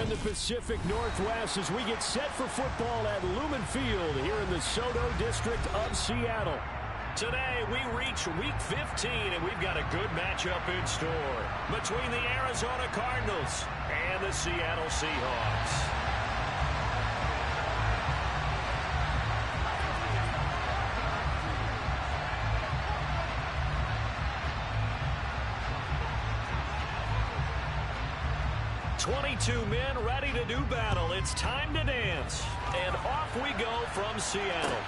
in the Pacific Northwest as we get set for football at Lumen Field here in the SoDo district of Seattle. Today, we reach Week 15, and we've got a good matchup in store between the Arizona Cardinals and the Seattle Seahawks. "22 men ready to do battle. It's time to dance." And off we go from Seattle.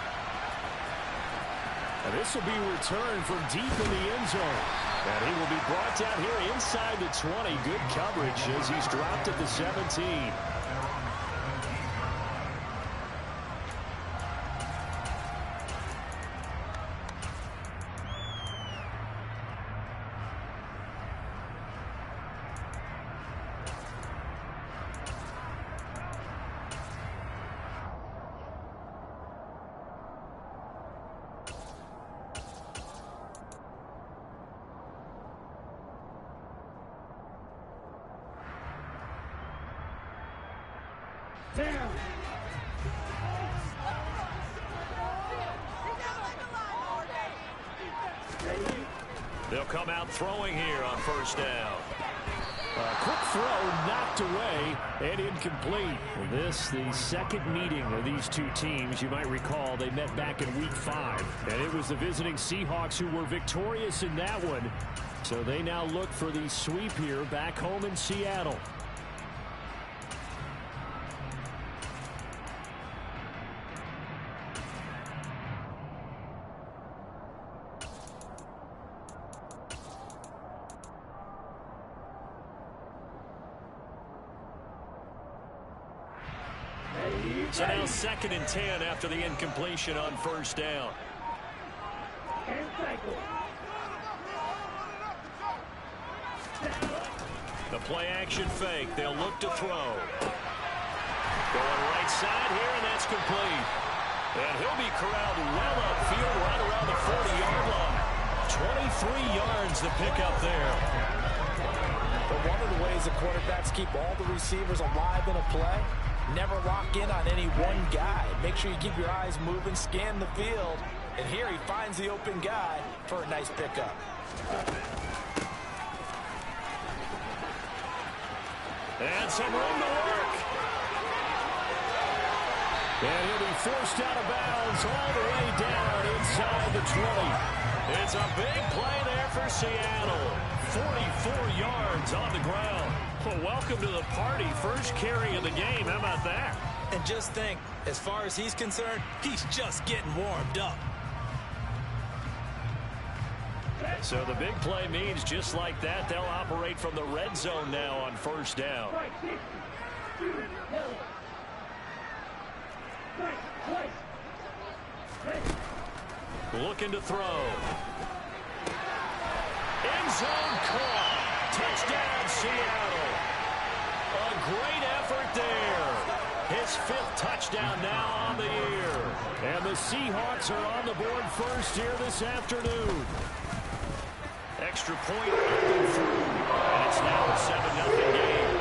And this will be returned from deep in the end zone. And he will be brought down here inside the 20. Good coverage as he's dropped at the 17. They'll come out throwing here on first down. Quick throw knocked away and incomplete. This, the second meeting of these two teams. You might recall they met back in Week 5. And it was the visiting Seahawks who were victorious in that one. So they now look for the sweep here back home in Seattle. So now 2nd and 10 after the incompletion on first down. The play action fake. They'll look to throw. Going right side here, and that's complete. And he'll be corralled well upfield right around the 40-yard line. 23 yards to pick up there. But one of the ways the quarterbacks keep all the receivers alive in a play, never lock in on any one guy. Make sure you keep your eyes moving, scan the field. And here he finds the open guy for a nice pickup. And some room to work. And he'll be forced out of bounds all the way down inside the 20. It's a big play there for Seattle. 44 yards on the ground. Well, welcome to the party. First carry of the game. How about that? And just think, as far as he's concerned, he's just getting warmed up. So the big play means just like that, they'll operate from the red zone now on first down. Looking to throw. End zone caught. Touchdown, Seattle. A great effort there. His 5th touchdown now on the year. And the Seahawks are on the board first here this afternoon. Extra point open through. And it's now a 7-0 game.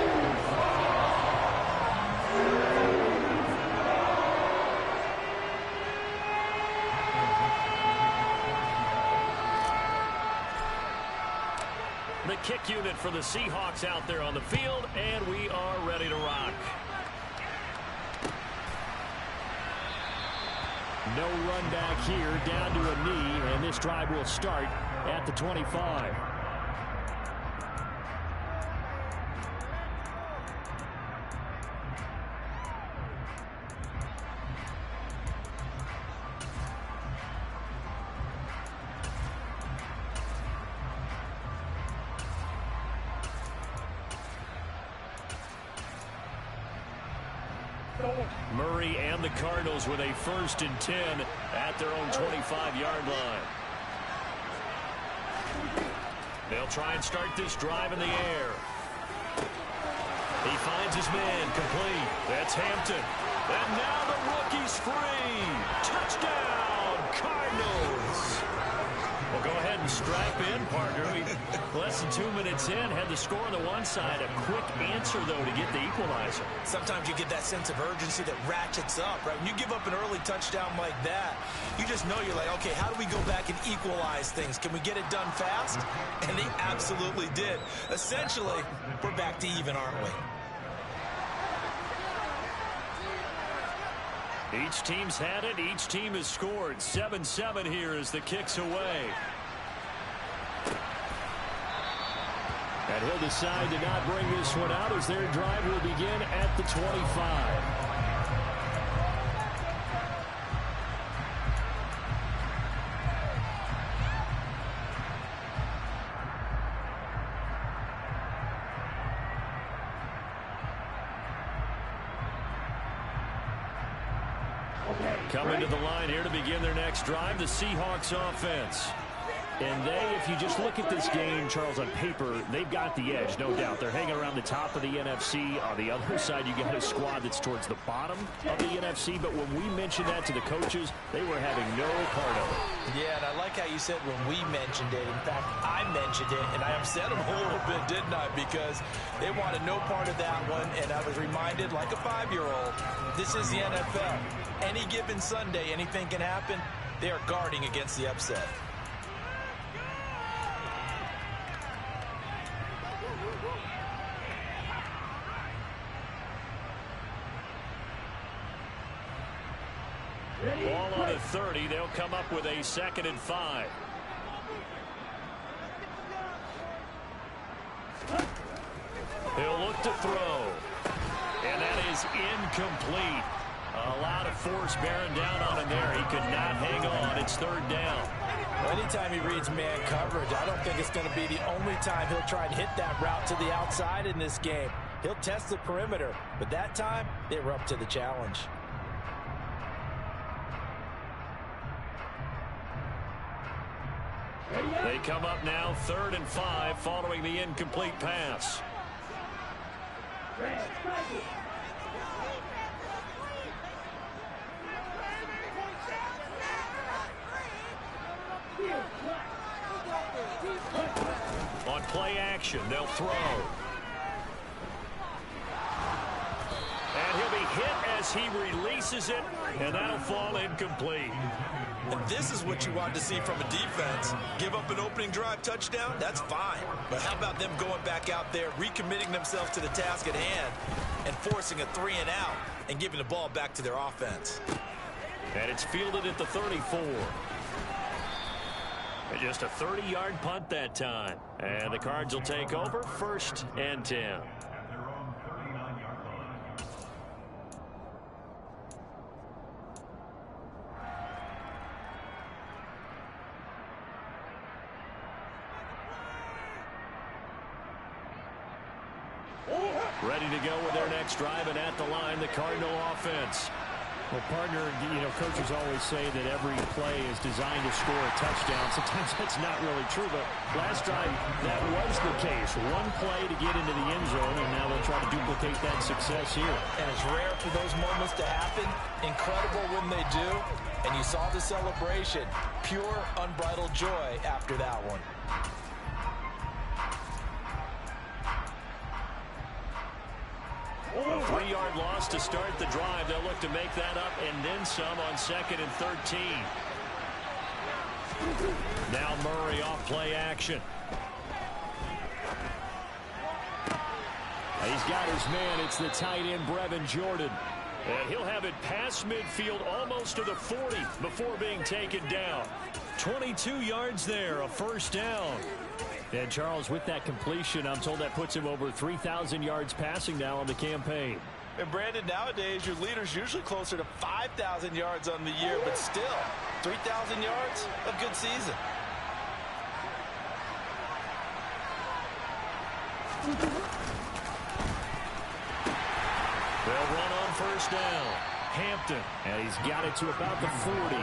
The kick unit for the Seahawks out there on the field, and we are ready to rock. No run back here, down to a knee, and this drive will start at the 25. Murray and the Cardinals with a 1st and 10 at their own 25-yard line. They'll try and start this drive in the air. He finds his man complete. That's Hampton. And now the rookie's free. Touchdown, Cardinals. Well, go ahead and Strap in, partner. Less than 2 minutes in, had the score on the one side. A quick answer, though, to get the equalizer. Sometimes you get that sense of urgency that ratchets up, right? When you give up an early touchdown like that, you just know you're like, okay, how do we go back and equalize things? Can we get it done fast? And they absolutely did. Essentially, we're back to even, aren't we? Each team's had it. Each team has scored. 7-7 here as the kick's away. And he'll decide to not bring this one out as their drive will begin at the 25. Coming to the line here to begin their next drive, the Seahawks offense. And if you just look at this game, Charles, on paper, they've got the edge, no doubt. They're hanging around the top of the NFC. On the other side, you got a squad that's towards the bottom of the NFC. But when we mentioned that to the coaches, they were having no part of it. Yeah, and I like how you said when we mentioned it. In fact, I mentioned it, and I upset them a little bit, didn't I? Because they wanted no part of that one, and I was reminded, like a 5-year-old, this is the NFL. Any given Sunday, anything can happen. They are guarding against the upset. Ball on the 30. They'll come up with a 2nd and 5. He'll look to throw. And that is incomplete. A lot of force bearing down on him there. He could not hang on. It's 3rd down. Well, anytime he reads man coverage, I don't think it's going to be the only time he'll try and hit that route to the outside in this game. He'll test the perimeter, but that time they were up to the challenge. They come up now 3rd and 5 following the incomplete pass. On play action, they'll throw. And he'll be hit as he releases it, and that'll fall incomplete. And this is what you want to see from a defense. Give up an opening drive touchdown, that's fine. But how about them going back out there, recommitting themselves to the task at hand, and forcing a 3-and-out, and giving the ball back to their offense. And it's fielded at the 34. And just a 30-yard punt that time. And the Cards will take over 1st and 10. Ready to go with their next drive, and at the line, the Cardinal offense. Well, partner, coaches always say that every play is designed to score a touchdown. Sometimes that's not really true, but last drive, that was the case. One play to get into the end zone, and now they'll try to duplicate that success here. And it's rare for those moments to happen. Incredible when they do. And you saw the celebration. Pure, unbridled joy after that one. A 3-yard loss to start the drive. They'll look to make that up and then some on 2nd and 13. Now Murray off play action. He's got his man. It's the tight end, Brevin Jordan. And he'll have it past midfield almost to the 40 before being taken down. 22 yards there, a 1st down. And Charles, with that completion, I'm told that puts him over 3,000 yards passing now on the campaign. And Brandon, nowadays your leader's usually closer to 5,000 yards on the year, but still, 3,000 yards, a good season. They'll run on 1st down. Hampton, and he's got it to about the 40.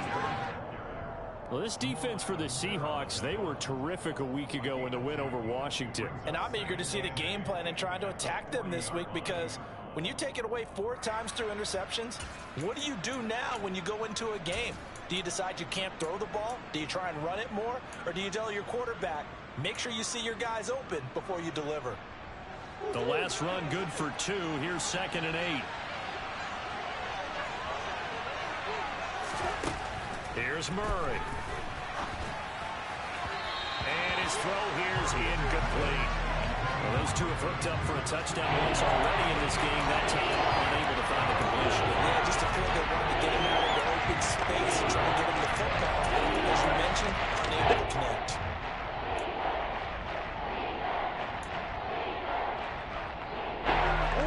Well, this defense for the Seahawks, they were terrific a week ago in the win over Washington. And I'm eager to see the game plan and trying to attack them this week, because when you take it away 4 times through interceptions, what do you do now when you go into a game? Do you decide you can't throw the ball? Do you try and run it more? Or do you tell your quarterback, make sure you see your guys open before you deliver? The last run good for 2. Here's 2nd and 8. Here's Murray. And his throw here's incomplete. Well, those two have hooked up for a touchdown once already in this game. That time unable to find the completion. Yeah, just a feel they wanted to get him out into open space and try to get him the football. As you mentioned, unable to connect.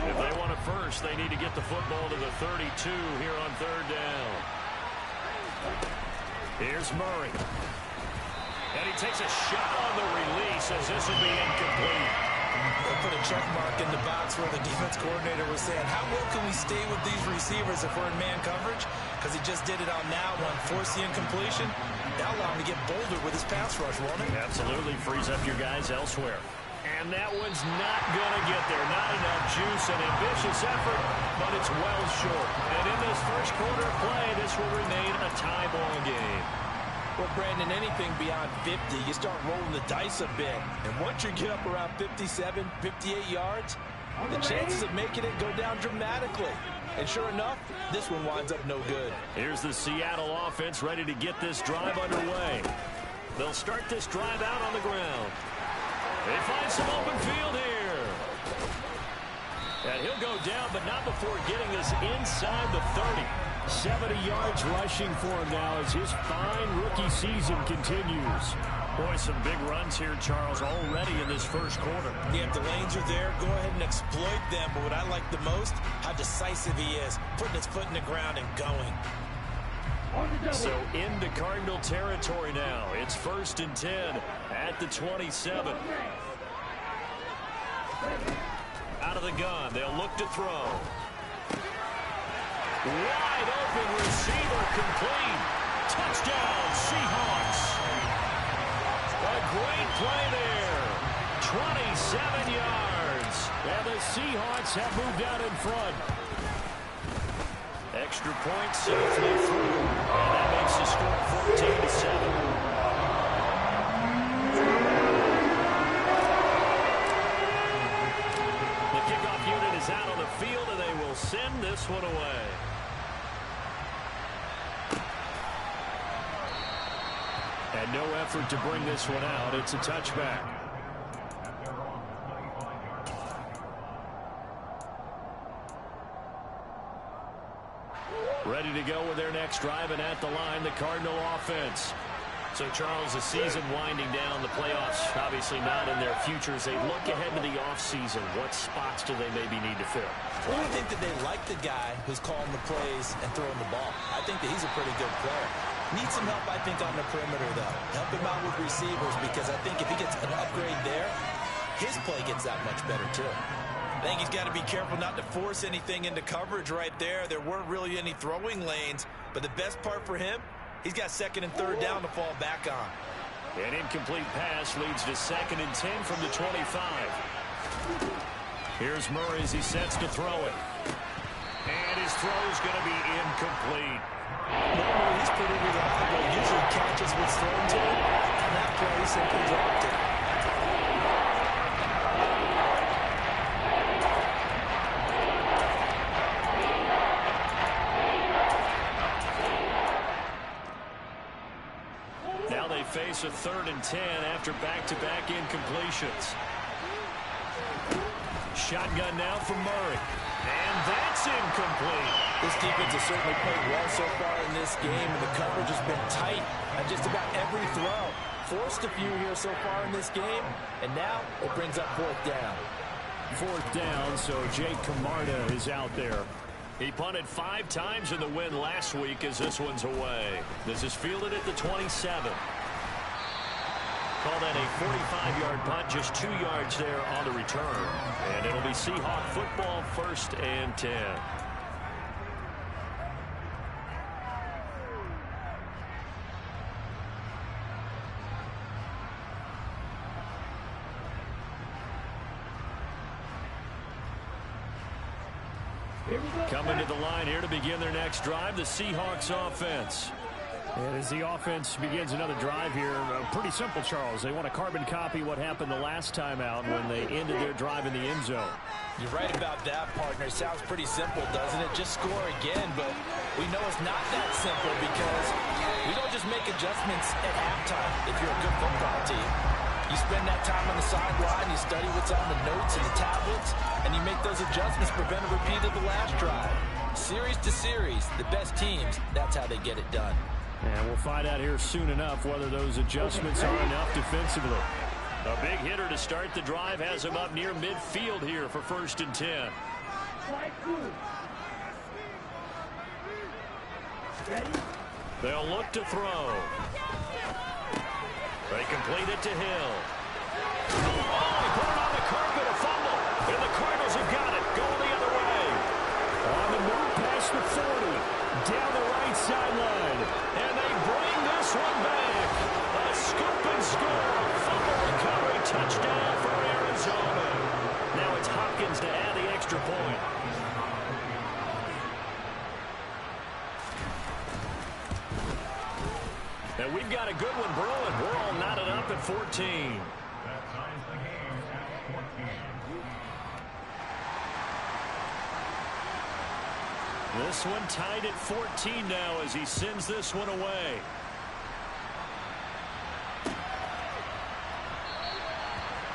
If they want it first, they need to get the football to the 32 here on 3rd down. Here's Murray. And he takes a shot on the release as this will be incomplete. They'll put a check mark in the box where the defense coordinator was saying, how well can we stay with these receivers if we're in man coverage? Because he just did it on that one, force the incompletion. That'll allow him to get bolder with his pass rush, won't it? Absolutely frees up your guys elsewhere. And that one's not going to get there. Not enough juice, an ambitious effort, but it's well short. And in this first quarter of play, this will remain a tie ball game. Well, Brandon, anything beyond 50, you start rolling the dice a bit. And once you get up around 57, 58 yards, the chances of making it go down dramatically. And sure enough, this one winds up no good. Here's the Seattle offense ready to get this drive underway. They'll start this drive out on the ground. They find some open field here. And he'll go down, but not before getting us inside the 30. 70 yards rushing for him now as his fine rookie season continues. Boy, some big runs here, Charles, already in this first quarter. Yeah, if the lanes are there, go ahead and exploit them. But what I like the most, how decisive he is, putting his foot in the ground and going. So into Cardinal territory now. It's 1st and 10 at the 27. Out of the gun, they'll look to throw. Wide open receiver complete. Touchdown, Seahawks. A great play there. 27 yards. And the Seahawks have moved out in front. Extra point safely through. And that makes the score 14-7. The kickoff unit is out on the field, and they will send this one away. And no effort to bring this one out. It's a touchback. Ready to go with their next drive, and at the line, the Cardinal offense. So, Charles, the season winding down, the playoffs obviously not in their futures. They look ahead to the offseason. What spots do they maybe need to fill? Well, I think that they like the guy who's calling the plays and throwing the ball. I think that he's a pretty good player. Needs some help, I think, on the perimeter, though. Help him out with receivers, because I think if he gets an upgrade there, his play gets that much better, too. I think he's got to be careful not to force anything into coverage right there. There weren't really any throwing lanes, but the best part for him, he's got 2nd and 3rd down to fall back on. An incomplete pass leads to 2nd and 10 from the 25. Here's Murray as he sets to throw it. And his throw's going to be incomplete. Normally, he's pretty reliable. Usually catches what's thrown to him. On that play, he simply dropped it. Now they face a 3rd and 10 after back-to-back incompletions. Shotgun now from Murray. And that's incomplete. This defense has certainly played well so far in this game, and the coverage has been tight on just about every throw. Forced a few here so far in this game, and now it brings up 4th down. 4th down, so Jake Camarda is out there. He punted 5 times in the win last week as this one's away. This is fielded at the 27. Call that a 45-yard punt, just 2 yards there on the return. And it'll be Seahawk football, 1st and 10. Coming to the line here to begin their next drive, the Seahawks offense. And as the offense begins another drive here, pretty simple, Charles. They want to carbon copy what happened the last time out when they ended their drive in the end zone. You're right about that, partner. Sounds pretty simple, doesn't it? Just score again, but we know it's not that simple because we don't just make adjustments at halftime if you're a good football team. You spend that time on the sideline, you study what's on the notes and the tablets, and you make those adjustments, prevent a repeat of the last drive. Series to series, the best teams, that's how they get it done. And we'll find out here soon enough whether those adjustments are enough defensively. A big hitter to start the drive has him up near midfield here for 1st and 10. They'll look to throw. They complete it to Hill. Oh, he put it on the carpet, a fumble. And the Cardinals have got it, going the other way. On the move past the 40, down the right sideline. And they bring this one back. A scoop and score. Fumble recovery, touchdown for Arizona. Now it's Hopkins to add the extra point. And we've got a good one brewing. We're all knotted up at 14. This one tied at 14 now as he sends this one away.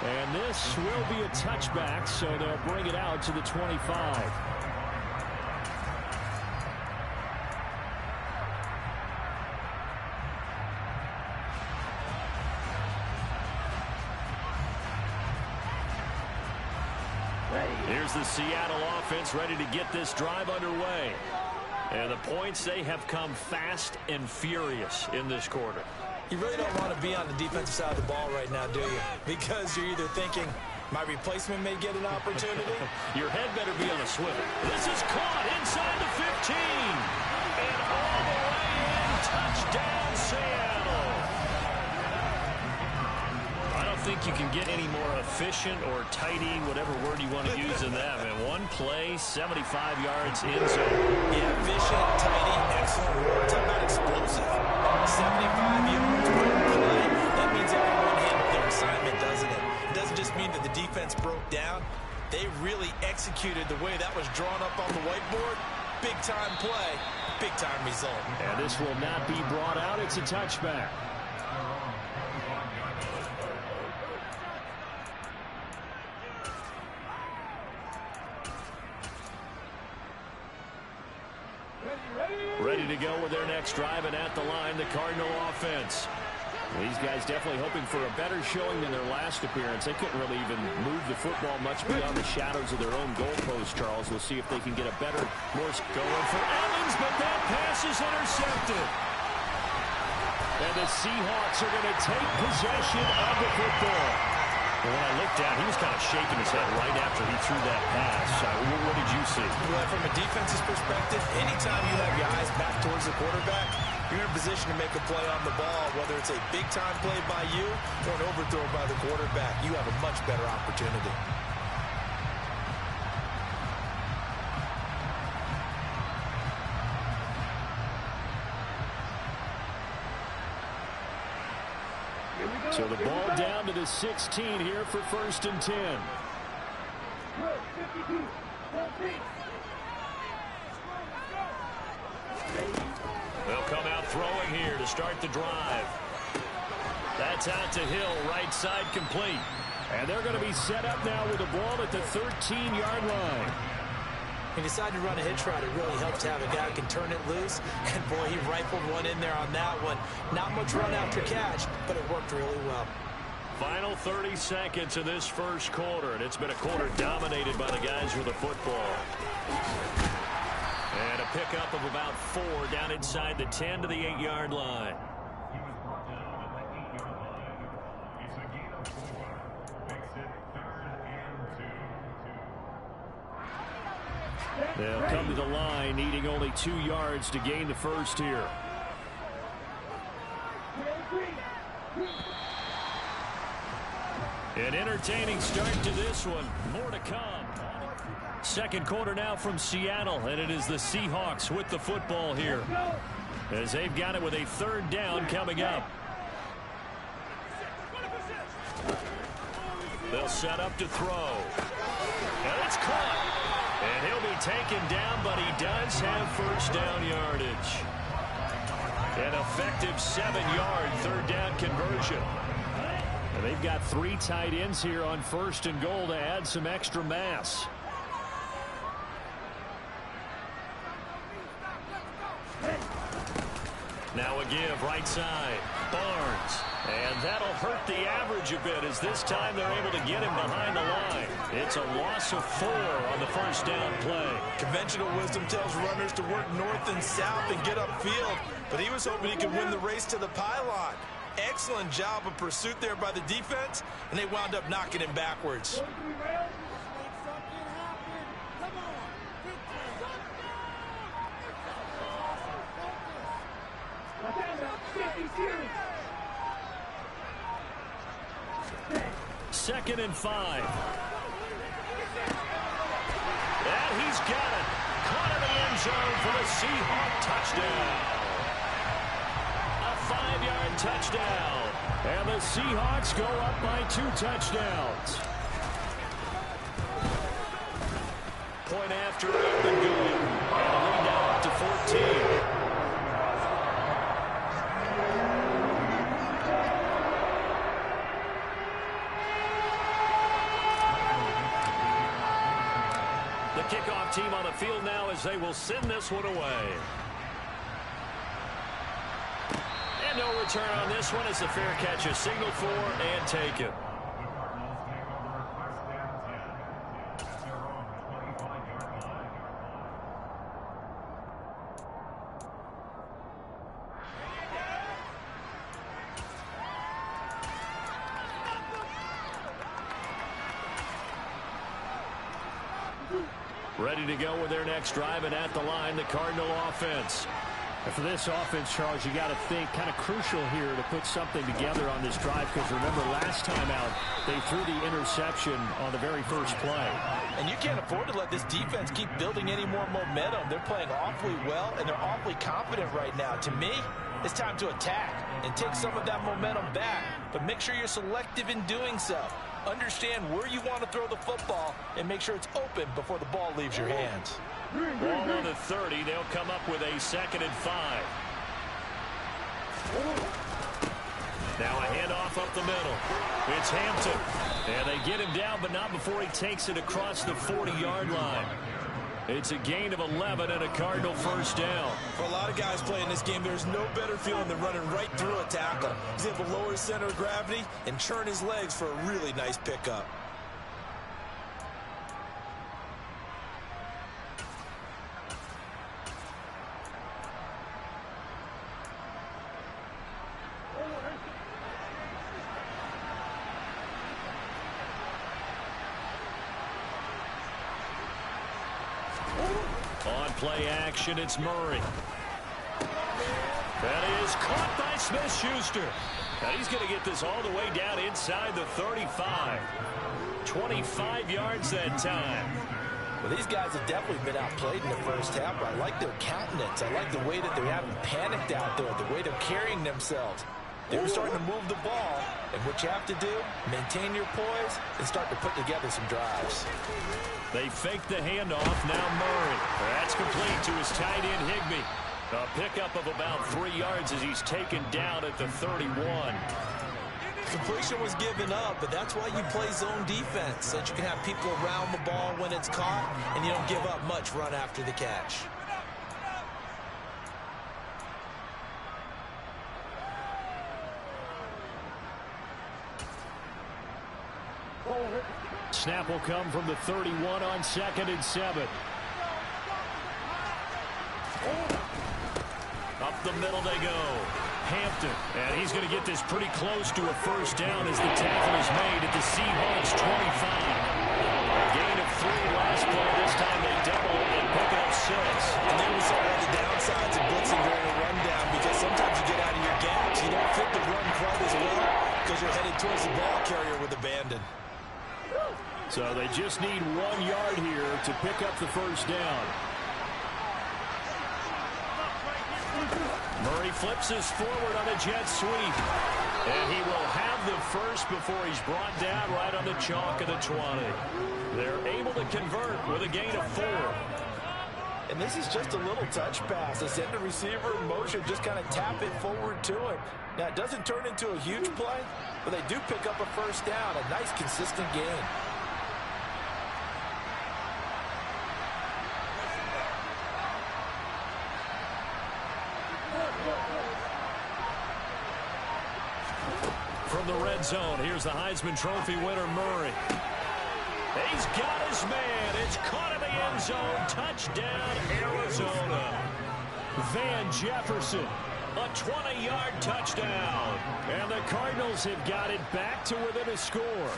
And this will be a touchback, so they'll bring it out to the 25. Here's the Seattle offense ready to get this drive underway. And the points, they have come fast and furious in this quarter. You really don't want to be on the defensive side of the ball right now, do you? Because you're either thinking, my replacement may get an opportunity. Your head better be on a swivel. This is caught inside the 15. And all the way in, touchdown Seattle. I don't think you can get any more efficient or tidy, whatever word you want to use in that, man. One play, 75 yards in zone. Yeah, efficient, tidy, excellent word. Talk about explosive. 75 yards, one play. That means everyone handled their assignment, doesn't it? It doesn't just mean that the defense broke down. They really executed the way that was drawn up on the whiteboard. Big-time play, big-time result. And this will not be brought out. It's a touchback. Ready to go with their next drive, and at the line, the Cardinal offense. These guys definitely hoping for a better showing than their last appearance. They couldn't really even move the football much beyond the shadows of their own goalpost, Charles. We'll see if they can get a better, more going for Evans, but that pass is intercepted. And the Seahawks are going to take possession of the football. Well, when I looked down, he was kind of shaking his head right after he threw that pass. What did you see? Well, from a defense's perspective, anytime you have your eyes back towards the quarterback, you're in a position to make a play on the ball, whether it's a big-time play by you or an overthrow by the quarterback. You have a much better opportunity. So the ball down to the 16 here for 1st and 10. They'll come out throwing here to start the drive. That's out to Hill, right side complete. And they're going to be set up now with the ball at the 13-yard line. He decided to run a hitch route. It really helps to have a guy who can turn it loose. And, boy, he rifled one in there on that one. Not much run after catch, but it worked really well. Final 30 seconds of this first quarter, and it's been a quarter dominated by the guys with the football. And a pickup of about 4 down inside the 10 to the 8-yard line. They'll come to the line, needing only 2 yards to gain the first here. An entertaining start to this one. More to come. Second quarter now from Seattle, and it is the Seahawks with the football here. as they've got it with a 3rd down coming up. They'll set up to throw. And it's caught. And he'll be taken down, but he does have 1st down yardage. An effective 7-yard 3rd down conversion. And they've got 3 tight ends here on 1st and goal to add some extra mass. Now a give right side. Barnes. And that'll hurt the average a bit as this time they're able to get him behind the line. It's a loss of 4 on the 1st down play. Conventional wisdom tells runners to work north and south and get upfield, but he was hoping he could win the race to the pylon. Excellent job of pursuit there by the defense, and they wound up knocking him backwards. Second and 5. And he's got it. Caught in the end zone for the Seahawk touchdown. A 5-yard touchdown. And the Seahawks go up by 2 touchdowns. Point after up and good. And a lead now up to 14. Kickoff team on the field now as they will send this one away. And no return on this one as the fair catch is signaled for and taken. Ready to go with their next drive, and at the line, the Cardinal offense. And for this offense, Charles, you got to think kind of crucial here to put something together on this drive, because remember last time out, they threw the interception on the very first play. And you can't afford to let this defense keep building any more momentum. They're playing awfully well, and they're awfully confident right now. To me, it's time to attack and take some of that momentum back, but make sure you're selective in doing so. Understand where you want to throw the football and make sure it's open before the ball leaves your hands. Ball on the 30. They'll come up with a 2nd and 5. Now a handoff up the middle. It's Hampton. And they get him down, but not before he takes it across the 40-yard line. It's a gain of 11 and a Cardinal 1st down. For a lot of guys playing this game, there's no better feeling than running right through a tackle. He's able to lower his center of gravity and churn his legs for a really nice pickup. On play action, it's Murray. That is caught by Smith-Schuster. And he's going to get this all the way down inside the 35. 25 yards that time. Well, these guys have definitely been outplayed in the first half, but I like their countenance. I like the way that they haven't panicked out there, the way they're carrying themselves. They're starting to move the ball, and what you have to do, maintain your poise and start to put together some drives. They fake the handoff. Now Murray. That's complete to his tight end, Higbee. A pickup of about 3 yards as he's taken down at the 31. Completion was given up, but that's why you play zone defense, so that you can have people around the ball when it's caught, and you don't give up much run after the catch. Snap will come from the 31 on 2nd and 7. Up the middle they go. Hampton. And he's going to get this pretty close to a 1st down as the tackle is made at the Seahawks 25. A gain of 3 last play. This time they double and pick up 6. And then we saw all the downsides of blitzing during a rundown, because sometimes you get out of your gaps. You don't fit the run quite as well because you're headed towards the ball carrier with abandon. So they just need 1 yard here to pick up the 1st down. Murray flips his forward on a jet sweep. And he will have the first before he's brought down right on the chalk of the 20. They're able to convert with a gain of 4. And this is just a little touch pass. They send the receiver in motion, just kind of tap it forward to him. Now, it doesn't turn into a huge play, but they do pick up a first down. A nice, consistent gain. From the red zone, here's the Heisman Trophy winner, Murray. He's got his man. It's caught in the end zone. Touchdown, Arizona. Van Jefferson, a 20-yard touchdown. And the Cardinals have got it back to within a score.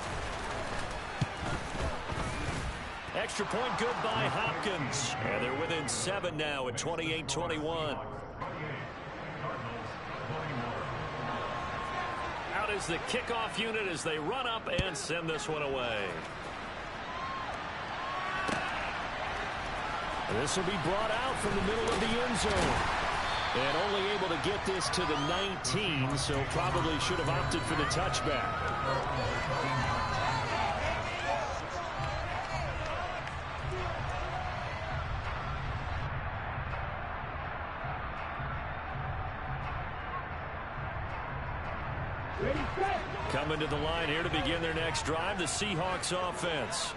Extra point good by Hopkins. And they're within 7 now at 28-21. Out is the kickoff unit as they run up and send this one away. This will be brought out from the middle of the end zone. And only able to get this to the 19, so probably should have opted for the touchback. Coming to the line here to begin their next drive, the Seahawks offense.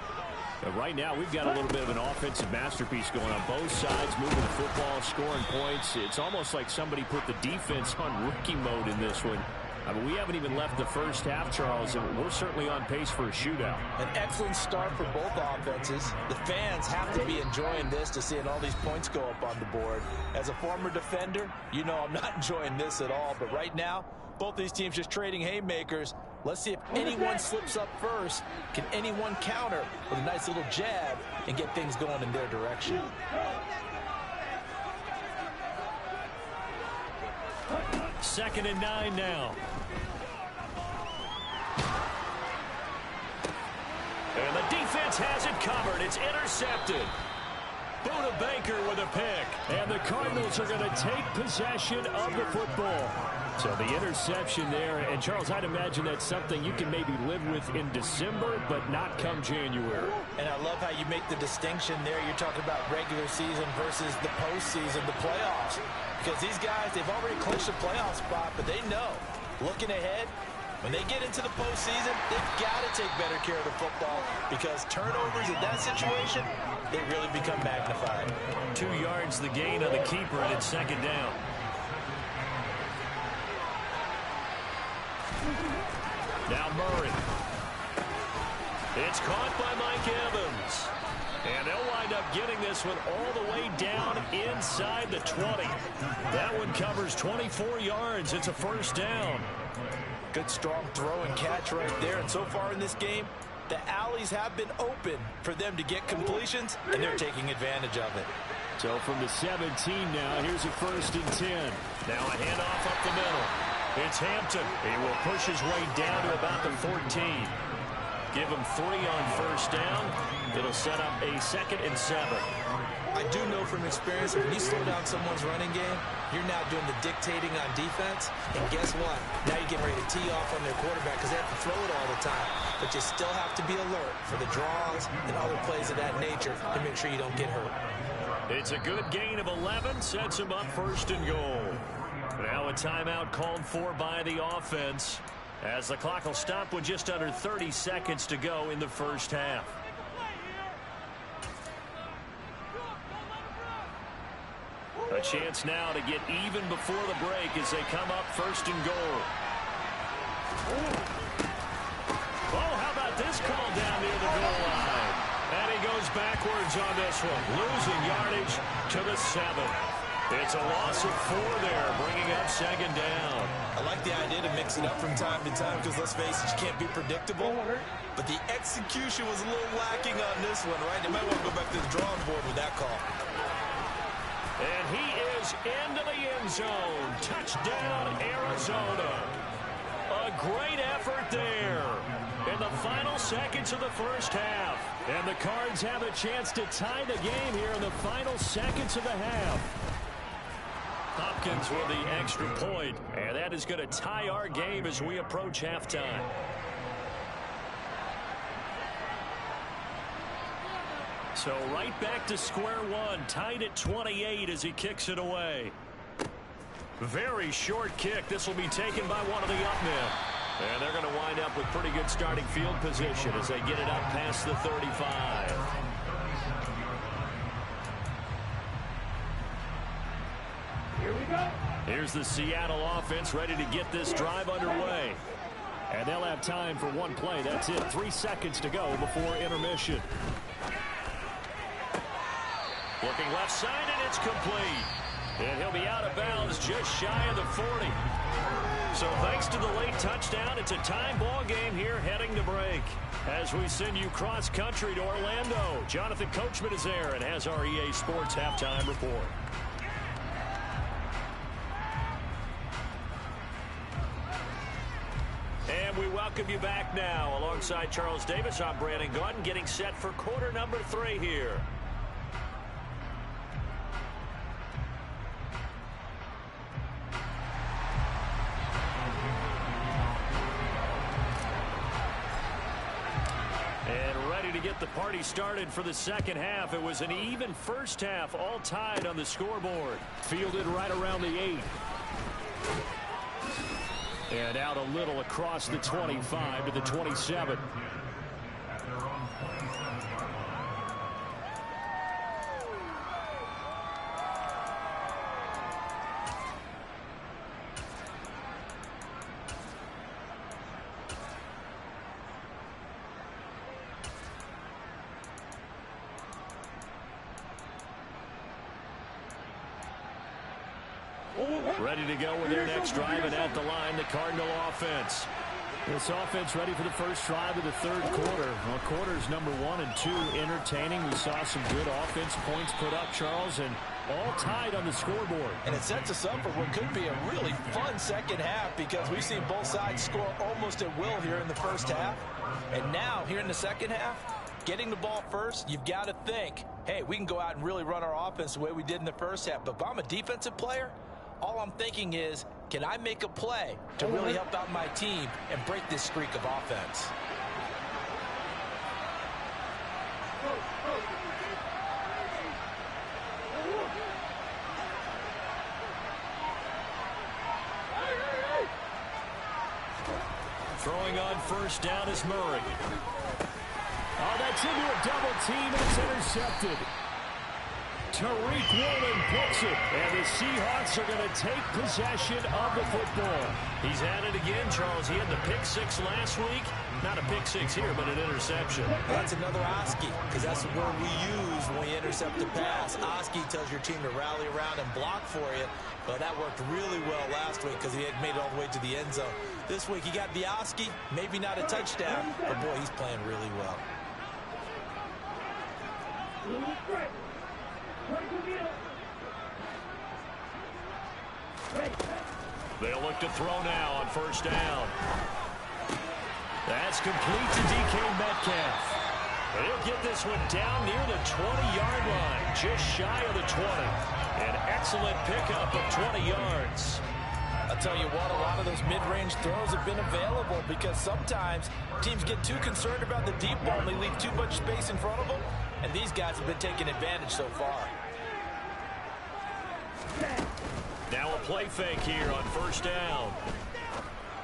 But right now, we've got a little bit of an offensive masterpiece going on both sides, moving the football, scoring points. It's almost like somebody put the defense on rookie mode in this one. I mean, we haven't even left the first half, Charles, and we're certainly on pace for a shootout. An excellent start for both offenses. The fans have to be enjoying this to seeing all these points go up on the board. As a former defender, you know I'm not enjoying this at all. But right now, both these teams just trading haymakers. Let's see if anyone slips up first. Can anyone counter with a nice little jab and get things going in their direction? Second and 9 now. And the defense has it covered. It's intercepted. Buda Baker with a pick. And the Cardinals are going to take possession of the football. So the interception there. And, Charles, I'd imagine that's something you can maybe live with in December, but not come January. And I love how you make the distinction there. You're talking about regular season versus the postseason, the playoffs. Because these guys, they've already clinched a playoff spot, but they know, looking ahead, when they get into the postseason, they've got to take better care of the football because turnovers in that situation, they really become magnified. 2 yards the gain on the keeper, and it's second down. Now Murray. It's caught by Mike Evans. And they'll wind up getting this one all the way down inside the 20. That one covers 24 yards. It's a first down. Good strong throw and catch right there. And so far in this game, the alleys have been open for them to get completions, and they're taking advantage of it. So from the 17 now, here's a first and 10. Now a handoff up the middle. It's Hampton. He will push his way down to about the 14. Give him 3 on first down. It'll set up a 2nd and 7. I do know from experience, when you slow down someone's running game, you're now doing the dictating on defense. And guess what? Now you're getting ready to tee off on their quarterback because they have to throw it all the time. But you still have to be alert for the draws and other plays of that nature to make sure you don't get hurt. It's a good gain of 11. Sets him up first and goal. Now a timeout called for by the offense, as the clock will stop with just under 30 seconds to go in the first half. A chance now to get even before the break as they come up first and goal. Oh, how about this call down near the goal line? And he goes backwards on this one, losing yardage to the 7. It's a loss of 4 there, bringing up second down. I like the idea to mix it up from time to time because, let's face it, you can't be predictable. But the execution was a little lacking on this one, right? They might want to go back to the drawing board with that call. And he is into the end zone. Touchdown, Arizona. A great effort there in the final seconds of the first half. And the Cards have a chance to tie the game here in the final seconds of the half. Hopkins with the extra point, and that is going to tie our game as we approach halftime. So right back to square one, tied at 28 as he kicks it away. Very short kick. This will be taken by one of the up men. And they're going to wind up with pretty good starting field position as they get it up past the 35. Here we go. Here's the Seattle offense ready to get this drive underway. And they'll have time for one play. That's it. 3 seconds to go before intermission. Looking left side, and it's complete. And he'll be out of bounds just shy of the 40. So thanks to the late touchdown, it's a tie ball game here heading to break. As we send you cross country to Orlando, Jonathan Coachman is there and has our EA Sports halftime report. And we welcome you back now. Alongside Charles Davis, I'm Brandon Gaudin, getting set for quarter number 3 here. And ready to get the party started for the second half. It was an even first half, all tied on the scoreboard. Fielded right around the 8. And out a little across the 25 to the 27. Ready to go with their next drive, and at the line, the Cardinal offense. This offense ready for the first drive of the third quarter. Well, quarters number 1 and 2 entertaining. We saw some good offense points put up, Charles, and all tied on the scoreboard. And it sets us up for what could be a really fun second half because we've seen both sides score almost at will here in the first half. And now, here in the second half, getting the ball first, you've got to think, hey, we can go out and really run our offense the way we did in the first half. But if I'm a defensive player, all I'm thinking is, can I make a play to really help out my team and break this streak of offense? Throwing on first down is Murray. Oh, that's into a double team, and it's intercepted. Tariq Woolen puts it, and the Seahawks are going to take possession of the football. He's at it again, Charles. He had the pick 6 last week. Not a pick 6 here, but an interception. That's another Oski, because that's the word we use when we intercept the pass. Oski tells your team to rally around and block for you, but that worked really well last week because he had made it all the way to the end zone. This week he got the Oski, maybe not a touchdown, but boy, he's playing really well. They'll look to throw now on first down. That's complete to DK Metcalf. And he'll get this one down near the 20-yard line, just shy of the 20. An excellent pickup of 20 yards. I'll tell you what, a lot of those mid-range throws have been available because sometimes teams get too concerned about the deep ball and they leave too much space in front of them, and these guys have been taking advantage so far. Now a play fake here on first down.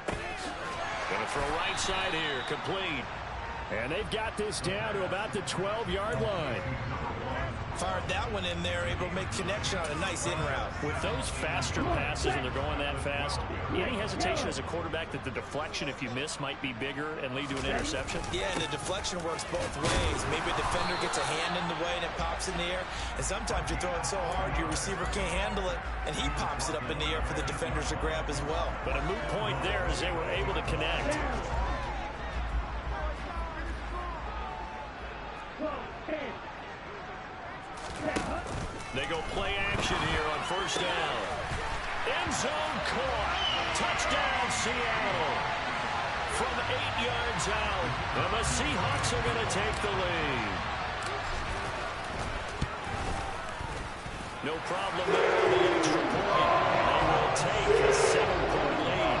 Going to throw right side here, complete. And they've got this down to about the 12-yard line. Fired that one in there, able to make connection on a nice in route. With those faster passes and they're going that fast, any hesitation as a quarterback that the deflection, if you miss, might be bigger and lead to an interception? Yeah, and the deflection works both ways. Maybe a defender gets a hand in the way and it pops in the air. And sometimes you throw it so hard your receiver can't handle it, and he pops it up in the air for the defenders to grab as well. But a moot point there as they were able to connect. They go play action here on first down. End zone caught. Touchdown, Seattle. From 8 yards out, and the Seahawks are going to take the lead. No problem there on the extra point. take a 7-point lead.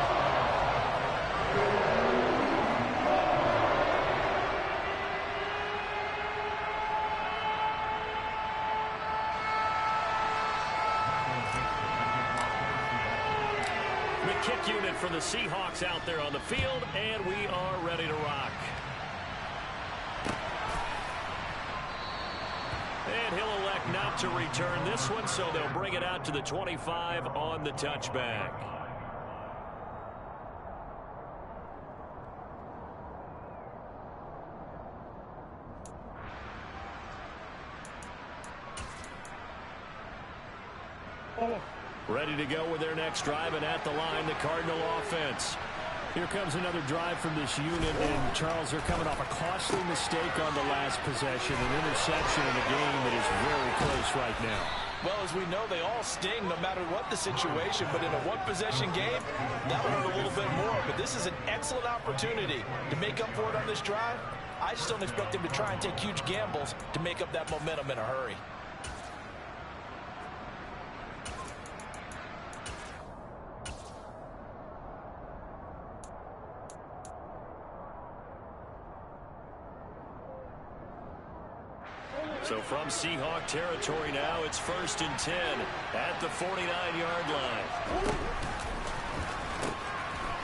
The kick unit for the Seahawks out there on the field, and we are ready to rock. And he'll elect not to return this one, so they'll bring it out to the 25 on the touchback. Ready to go with their next drive, and at the line, the Cardinal offense. Here comes another drive from this unit, and Charles, they're coming off a costly mistake on the last possession, an interception in a game that is very close right now. Well, as we know, they all sting no matter what the situation, but in a one-possession game, that would hurt a little bit more. But this is an excellent opportunity to make up for it on this drive. I just don't expect them to try and take huge gambles to make up that momentum in a hurry. So from Seahawk territory now, it's 1st and 10 at the 49-yard line.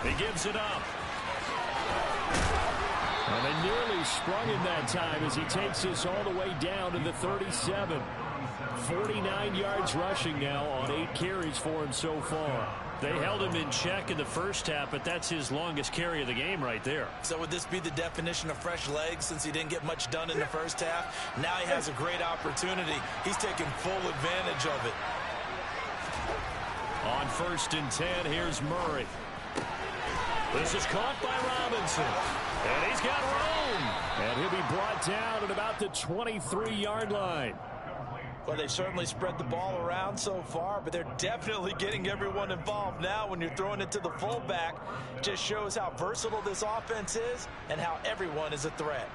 He gives it up. And they nearly sprung him that time as he takes this all the way down to the 37. 49 yards rushing now on 8 carries for him so far. They held him in check in the first half, but that's his longest carry of the game right there. So would this be the definition of fresh legs since he didn't get much done in the first half? Now he has a great opportunity. He's taking full advantage of it. On 1st and 10, here's Murray. This is caught by Robinson. And he's got room. And he'll be brought down at about the 23-yard line. Well, they've certainly spread the ball around so far, but they're definitely getting everyone involved now when you're throwing it to the fullback. Just shows how versatile this offense is and how everyone is a threat.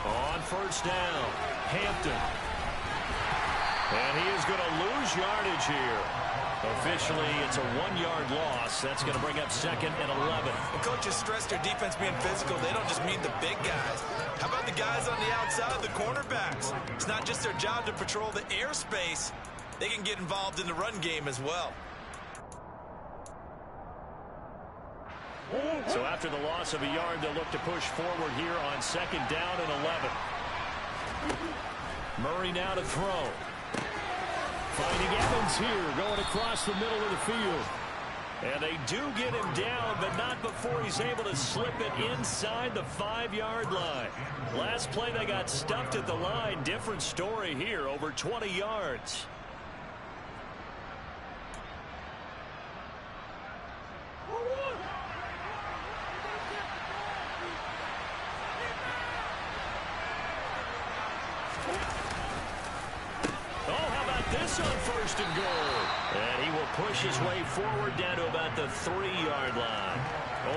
On 1st down, Hampton. And he is going to lose yardage here. Officially, it's a 1-yard loss. That's going to bring up 2nd and 11. When coaches stress their defense being physical, they don't just mean the big guys. How about the guys on the outside, the cornerbacks? It's not just their job to patrol the airspace. They can get involved in the run game as well. So after the loss of a yard, they'll look to push forward here on 2nd down and 11. Murray now to throw. Finding Evans here, going across the middle of the field. And they do get him down, but not before he's able to slip it inside the 5-yard line. Last play, they got stuffed at the line. Different story here, over 20 yards. On 1st and goal. And he will push his way forward down to about the 3-yard line.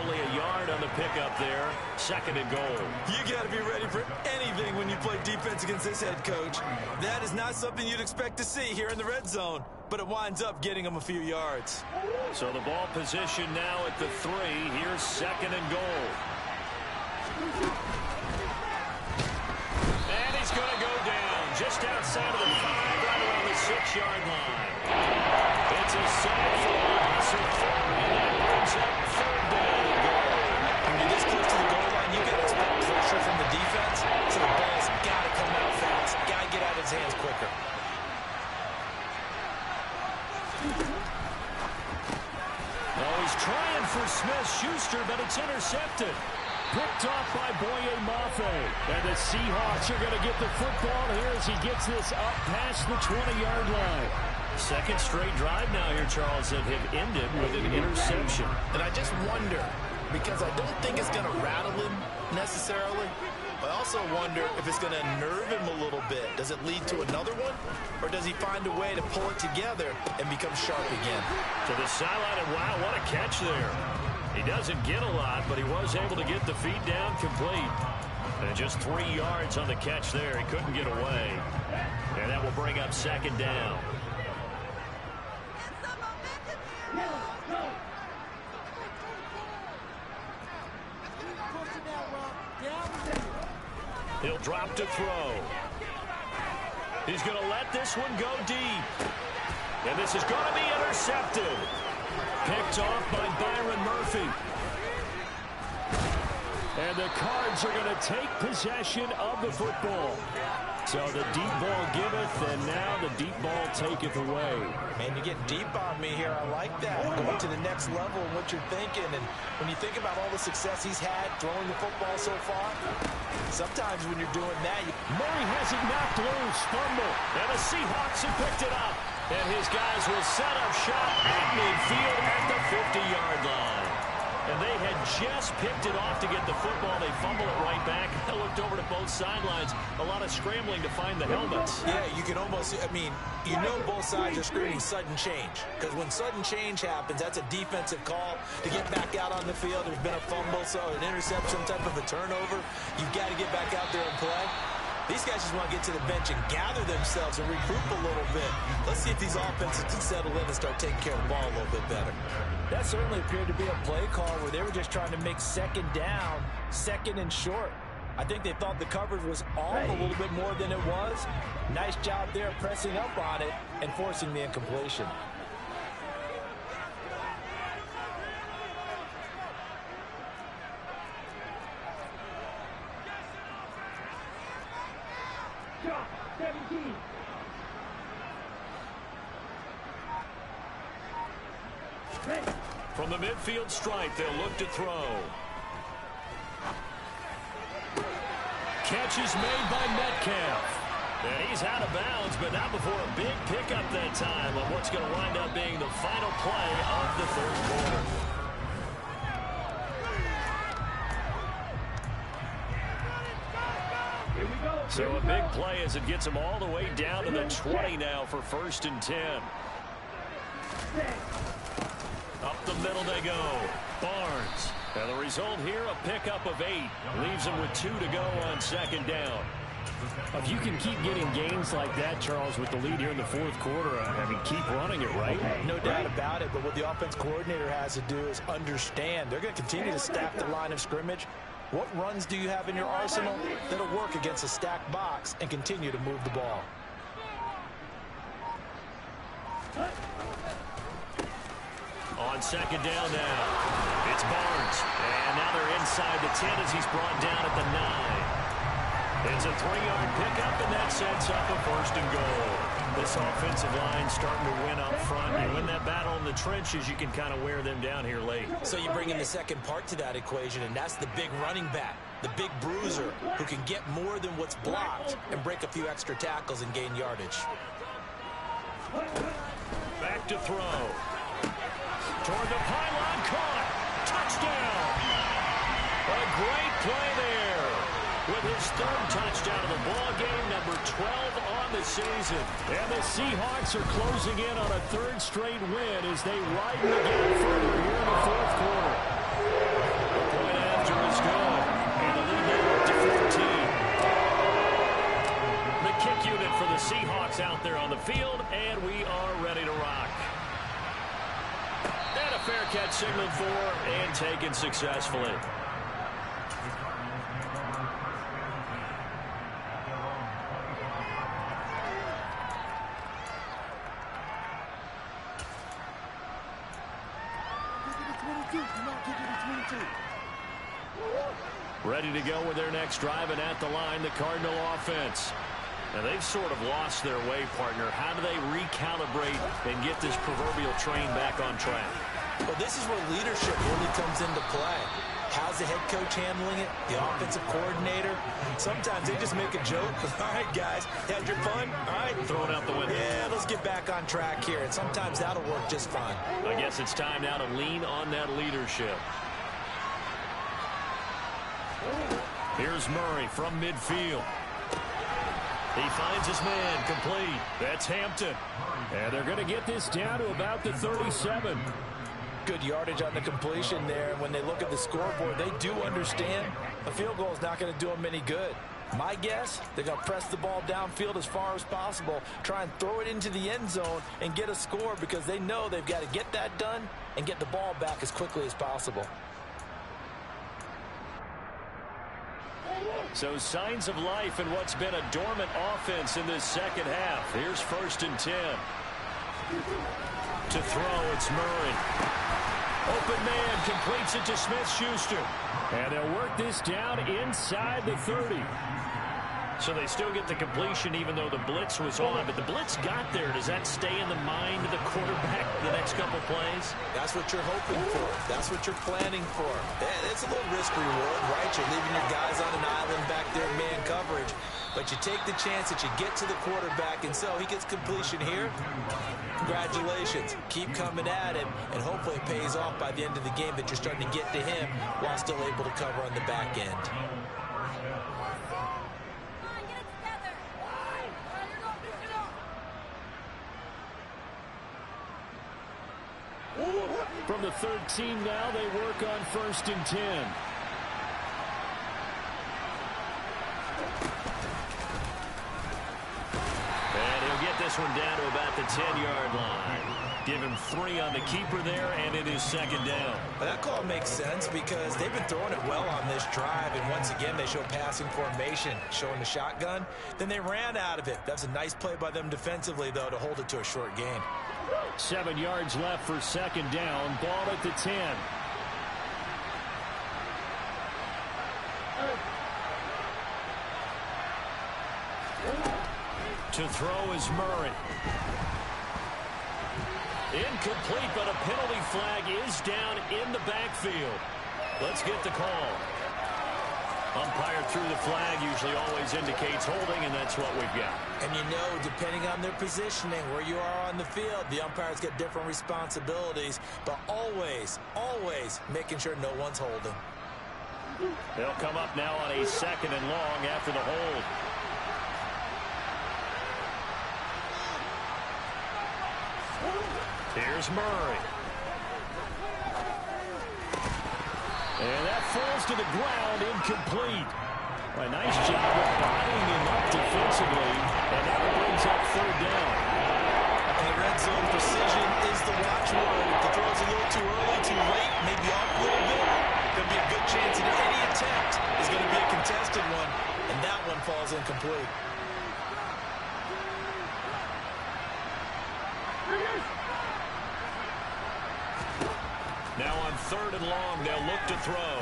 Only a yard on the pickup there. 2nd and goal. You got to be ready for anything when you play defense against this head coach. That is not something you'd expect to see here in the red zone, but it winds up getting him a few yards. So the ball position now at the 3. Here's 2nd and goal. And he's going to go down just outside of the 5, right around the 6-yard line. It's a sack for Russell Ford, and that brings up 3rd down and goal. When you're this close to the goal line, you can expect pressure from the defense, so the ball's got to come out fast. Got to get out of his hands quicker. Oh, he's trying for Smith-Schuster, but it's intercepted. Picked off by Boye Mafe. And the Seahawks are going to get the football here as he gets this up past the 20-yard line. 2nd straight drive now here, Charles, that have ended with an interception. And I just wonder, because I don't think it's going to rattle him necessarily, but I also wonder if it's going to nerve him a little bit. Does it lead to another one? Or does he find a way to pull it together and become sharp again? To the sideline, and wow, what a catch there. He doesn't get a lot, but he was able to get the feet down complete. And just 3 yards on the catch there. He couldn't get away. And that will bring up second down. He'll drop to throw. He's going to let this one go deep. And this is going to be intercepted. Picked off by Byron Murphy. And the Cards are going to take possession of the football. So the deep ball giveth, and now the deep ball taketh away. Man, you're getting deep on me here. I like that. Going to the next level in what you're thinking. And when you think about all the success he's had throwing the football so far, sometimes when you're doing that, Murray has it knocked loose. Fumble. And the Seahawks have picked it up. And his guys will set up shop at midfield at the 50-yard line. And they had just picked it off to get the football. They fumble it right back. I looked over to both sidelines. A lot of scrambling to find the helmets. Yeah, you can almost, I mean, you know both sides are screaming sudden change. Because when sudden change happens, that's a defensive call to get back out on the field. There's been a fumble, so an interception, some type of a turnover. You've got to get back out there and play. These guys just want to get to the bench and gather themselves and regroup a little bit. Let's see if these offenses can settle in and start taking care of the ball a little bit better. That certainly appeared to be a play call where they were just trying to make second down, second and short. I think they thought the coverage was off a little bit more than it was. Nice job there pressing up on it and forcing the incompletion. From the midfield stripe, they'll look to throw. Catch is made by Metcalf. And he's out of bounds, but not before a big pickup that time on what's going to wind up being the final play of the third quarter. So a big play as it gets them all the way down to the 20 now for 1st and 10. Up the middle they go. Barnes. And the result here, a pickup of 8. Leaves them with 2 to go on second down. If you can keep getting gains like that, Charles, with the lead here in the fourth quarter, I mean, keep running it, right? No doubt about it, but what the offense coordinator has to do is understand. They're going to continue to stack the line of scrimmage. What runs do you have in your arsenal that'll work against a stacked box and continue to move the ball? On second down now, it's Barnes. And now they're inside the 10 as he's brought down at the 9. It's a 3-yard pickup, and that sets up a 1st and goal. This offensive line starting to win up front. You win that battle in the trenches, you can kind of wear them down here late. So you bring in the second part to that equation, and that's the big running back, the big bruiser, who can get more than what's blocked and break a few extra tackles and gain yardage. Back to throw. Toward the pylon, caught. Touchdown. A great play there. With his 3rd touchdown of the ball game, number 12 on the season. And the Seahawks are closing in on a 3rd straight win as they widen the gap further here in the fourth quarter. The point after is good. And the lead now up to 14. The kick unit for the Seahawks out there on the field, and we are ready to rock. And a fair catch signaled for and taken successfully. Ready to go with their next drive, and at the line, the Cardinal offense. Now, they've sort of lost their way, partner. How do they recalibrate and get this proverbial train back on track? Well, this is where leadership really comes into play. How's the head coach handling it? The offensive coordinator? Sometimes they just make a joke. All right, guys, had your fun? All right. Throw it out the window. Yeah, let's get back on track here. And sometimes that'll work just fine. I guess it's time now to lean on that leadership. Here's Murray from midfield. He finds his man, complete. That's Hampton. And they're going to get this down to about the 37. Good yardage on the completion there. And when they look at the scoreboard, they do understand a field goal is not going to do them any good. My guess, they're going to press the ball downfield as far as possible, try and throw it into the end zone and get a score because they know they've got to get that done and get the ball back as quickly as possible. So signs of life in what's been a dormant offense in this second half. Here's 1st and 10. To throw, it's Murray. Open man completes it to Smith-Schuster. And they'll work this down inside the 30. So they still get the completion even though the blitz was on. But the blitz got there. Does that stay in the mind of the quarterback the next couple plays? That's what you're hoping for. That's what you're planning for. It's a little risk reward, right? You're leaving your guys on an island back there in man coverage. But you take the chance that you get to the quarterback, and so he gets completion here. Congratulations. Keep coming at him, and hopefully it pays off by the end of the game that you're starting to get to him while still able to cover on the back end. From the 13 now, they work on 1st and 10. And he'll get this one down to about the 10-yard line. Give him 3 on the keeper there, and it is 2nd down. Well, that call makes sense because they've been throwing it well on this drive, and once again they show passing formation, showing the shotgun. Then they ran out of it. That's a nice play by them defensively, though, to hold it to a short game. 7 yards left for 2nd down. Ball at the 10. To throw is Murray. Incomplete, but a penalty flag is down in the backfield. Let's get the call. Umpire threw the flag, usually always indicates holding, and that's what we've got. And you know, depending on their positioning, where you are on the field, the umpires get different responsibilities, but always, always making sure no one's holding. They'll come up now on a 2nd and long after the hold. Here's Murray. And that falls to the ground, incomplete. A nice job of bodying him up defensively, and that brings up 3rd down. And the red zone precision is the watchword. If the throw's a little too early, too late, maybe off a little bit, there'll be a good chance that any attempt is going to be a contested one, and that one falls incomplete. Now on 3rd and long, they'll look to throw.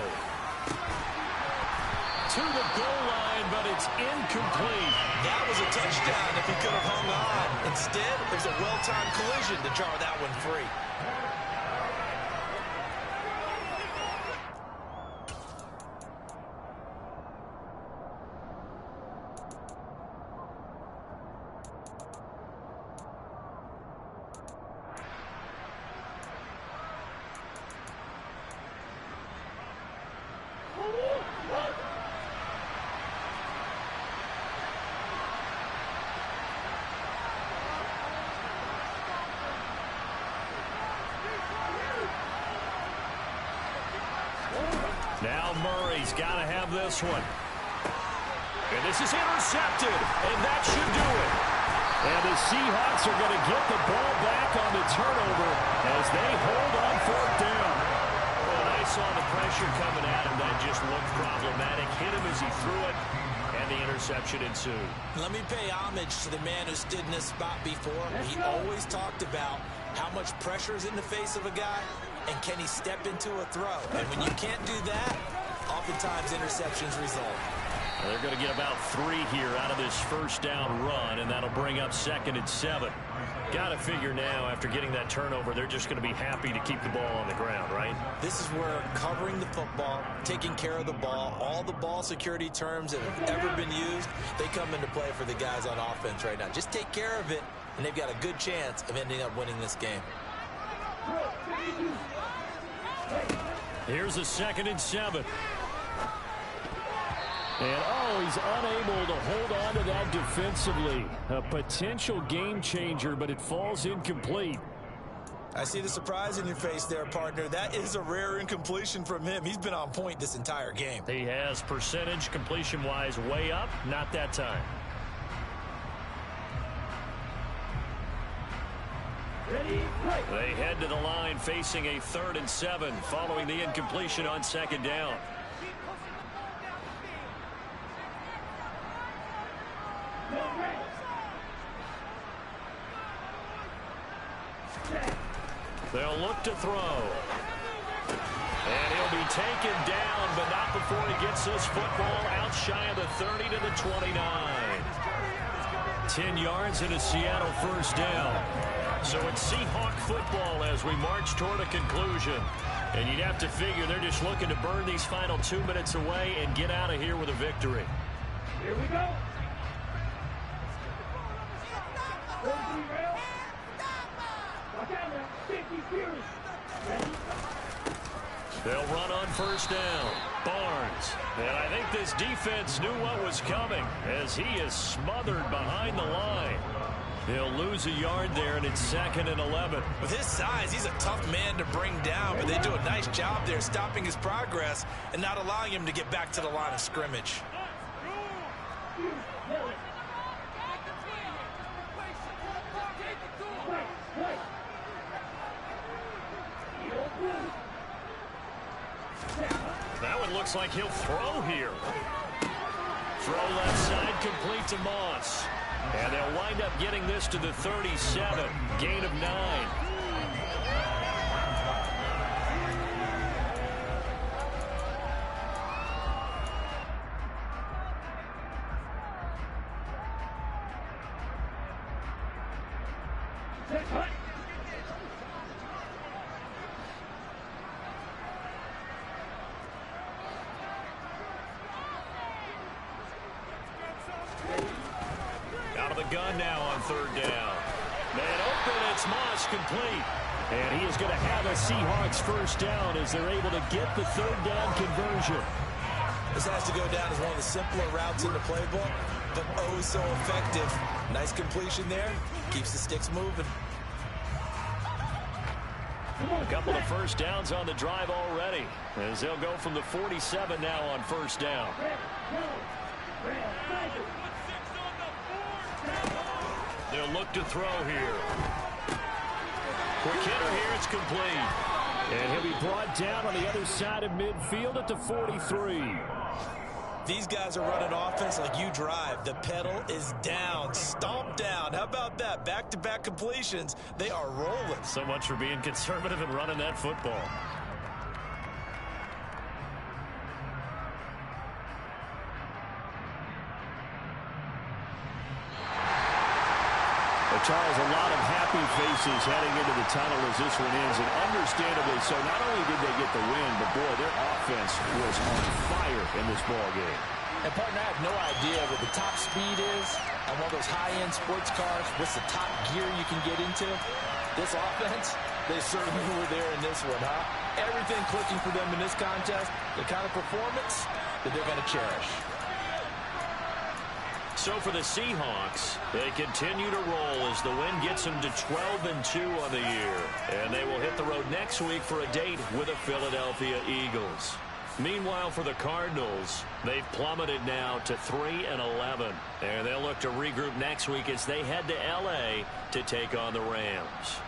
To the goal line, but it's incomplete. That was a touchdown if he could have hung on. Instead, it was a well-timed collision to jar that one free. Now Murray's got to have this one. And this is intercepted, and that should do it. And the Seahawks are going to get the ball back on the turnover as they hold on 4th down. When I saw the pressure coming at him, that just looked problematic. Hit him as he threw it, and the interception ensued. Let me pay homage to the man who stood in this spot before. He always talked about how much pressure is in the face of a guy, and can he step into a throw? And when you can't do that, oftentimes interceptions result. Well, they're going to get about 3 here out of this 1st down run, and that'll bring up 2nd and 7. Got to figure now, after getting that turnover, they're just going to be happy to keep the ball on the ground, right? This is where covering the football, taking care of the ball, all the ball security terms that have ever been used, they come into play for the guys on offense right now. Just take care of it, and they've got a good chance of ending up winning this game. Here's a 2nd and 7. And, he's unable to hold on to that defensively. A potential game changer, but it falls incomplete. I see the surprise in your face there, partner. That is a rare incompletion from him. He's been on point this entire game. He has percentage completion-wise way up, not that time. They head to the line facing a 3rd and 7 following the incompletion on 2nd down. They'll look to throw. And he'll be taken down, but not before he gets this football out shy of the 30 to the 29. 10 yards and a Seattle 1st down. So it's Seahawk football as we march toward a conclusion. And you'd have to figure they're just looking to burn these final 2 minutes away and get out of here with a victory. Here we go. They'll run on 1st down. Barnes. And I think this defense knew what was coming as he is smothered behind the line. He'll lose a yard there, and it's 2nd and 11. With his size, he's a tough man to bring down, but they do a nice job there stopping his progress and not allowing him to get back to the line of scrimmage. That one looks like he'll throw here. Throw left side complete to Moss. And they'll wind up getting this to the 37. Gain of 9. Out of the gun now on 3rd down. Man open, it's Moss complete. And he is going to have a Seahawks 1st down as they're able to get the 3rd down conversion. This has to go down as one of the simpler routes in the playbook, but oh so effective. Nice completion there. Keeps the sticks moving. A couple of 1st downs on the drive already as they'll go from the 47 now on 1st down. They'll look to throw here. Quick hitter here, it's complete. And he'll be brought down on the other side of midfield at the 43. These guys are running offense like you drive. The pedal is down, stomp down. How about that? Back-to-back completions. They are rolling. So much for being conservative and running that football. Charles, a lot of happy faces heading into the tunnel as this one ends, and understandably so. Not only did they get the win, but boy, their offense was on fire in this ball game. And partner, I have no idea what the top speed is on one of those high-end sports cars. What's the top gear you can get into? This offense, they certainly were there in this one, huh? Everything clicking for them in this contest, the kind of performance that they're going to cherish. So for the Seahawks, they continue to roll as the win gets them to 12-2 on the year. And they will hit the road next week for a date with the Philadelphia Eagles. Meanwhile, for the Cardinals, they've plummeted now to 3-11. And they'll look to regroup next week as they head to L.A. to take on the Rams.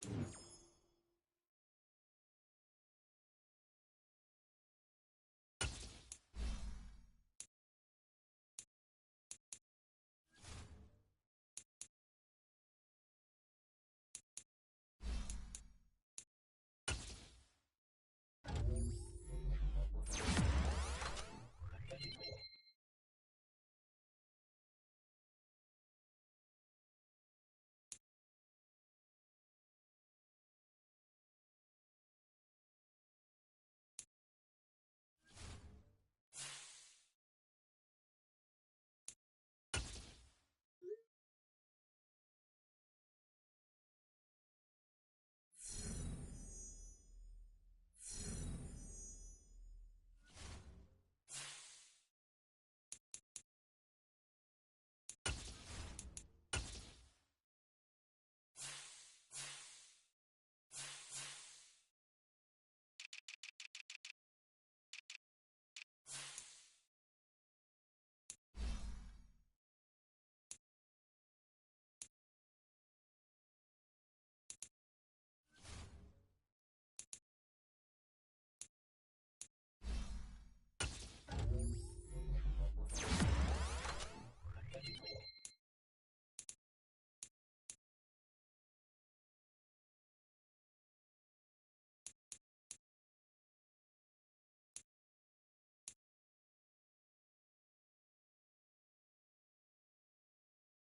it.